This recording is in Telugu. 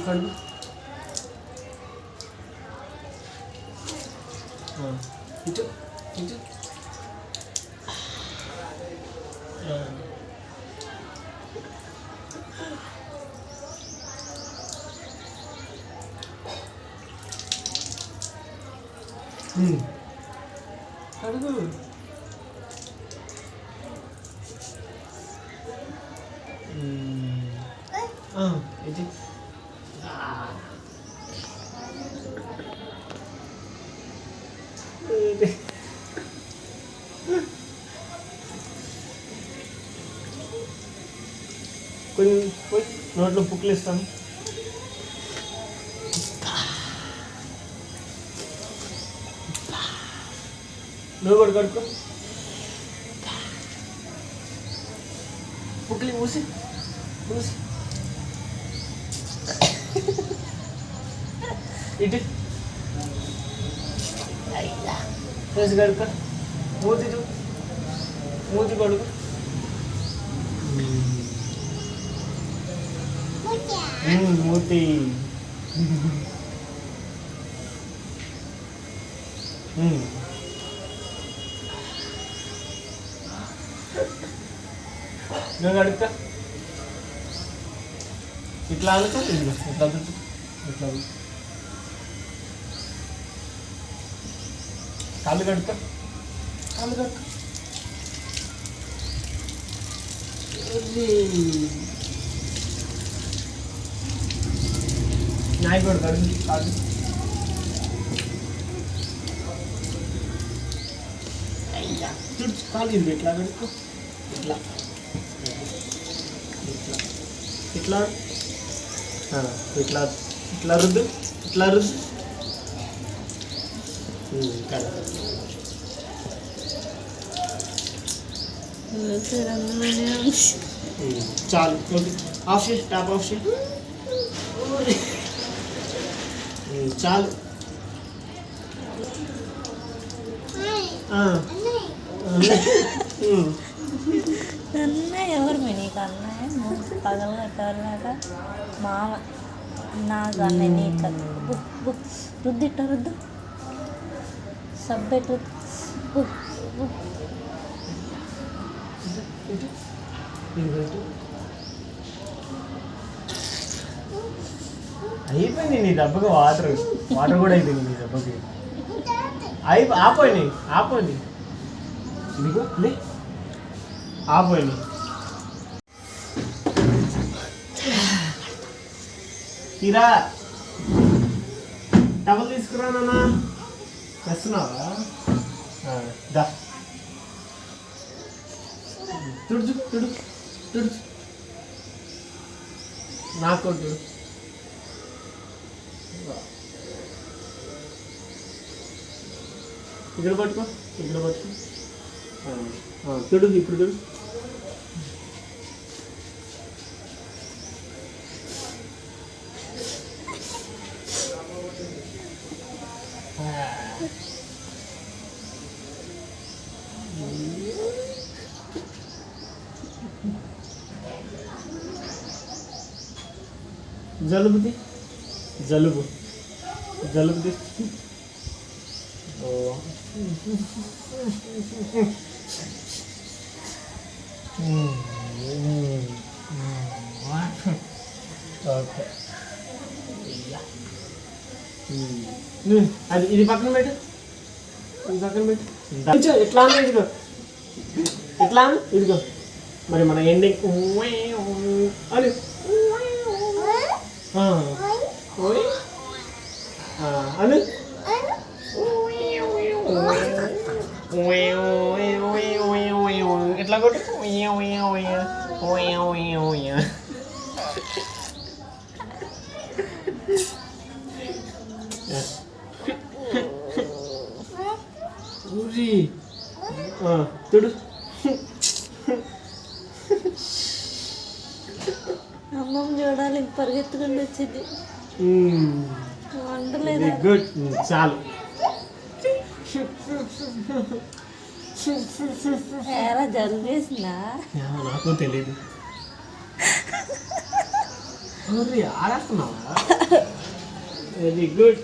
కడుగు. ఇటు ఇటు కడుగు. ఇది కొంచెం పోయి నోట్లో పుక్కులు ఇస్తాను. నువ్వు కూడా కడుక్కో. పుక్కులు మూసి మూసి ఇటు వేసి కడుక్కో. మూతి మూతి కడుగు. మూతి నువ్వు కడుక్కో. ఇట్లా అనుకో. ఇట్లా ఇట్లా ఇట్లా కాళ్ళు కడుక్కో. కాళ్ళు కడుక్కో. నాయి కూడా కడుగు. కాళ్ళు తుడుచు. కాళ్ళు ఇది ఎట్లా కడుక్కో. ఇట్లా ఇట్లా ఇట్లా ఇట్లా రుద్దు. ఇట్లా రుద్దు. చాలు. ఓకే, ఆఫ్ చేసి ట్యాప్ ఆఫ్ చేసి చాలు. అన్నయ్య ఎవరు నీకు? అన్నయ్య పగలగట్టాక మామ నాకు అన్నయ్య నీకు రుద్దిట్ట రుద్దు. సబ్బెట్టు అయిపోయింది నీ దెబ్బకి. వాటర్ కూడా అయిపోయింది నీ దెబ్బకి. ఆపోయినాయి ఆపోయింది. ఇదిగో లే ఆపోయినాయి. తీరా టవల్ తీసుకురా నాన్న. తెస్తున్నావా? దా తుడుచు తుడుచు తుడుచు. నాకు తుడు. ఇక్కడ పట్టుకో. ఇక్కడ పట్టుకో. తుడుగు. ఇప్పుడు తుడు. జలుబుది. జలుబు జలుబుది. ఓకే, అది ఇది పక్కన పెట్టు. ఇది పక్కన పెట్టు. ఎట్లా అన్న ఇదిగో. ఎట్లా ఇదిగో. మరి మన ఎండింగ్ అని అను. ఎట్లా కొట్టు. తుడు. అమ్మమ్మ చూడాలి పరిగెత్తుకుంటూ వచ్చింది. వండలేదు. గుడ్, చాలు. ఏరా జలుబు చేసిందా? నాకు తెలీదు. ఆడేస్తున్నావా? Very good.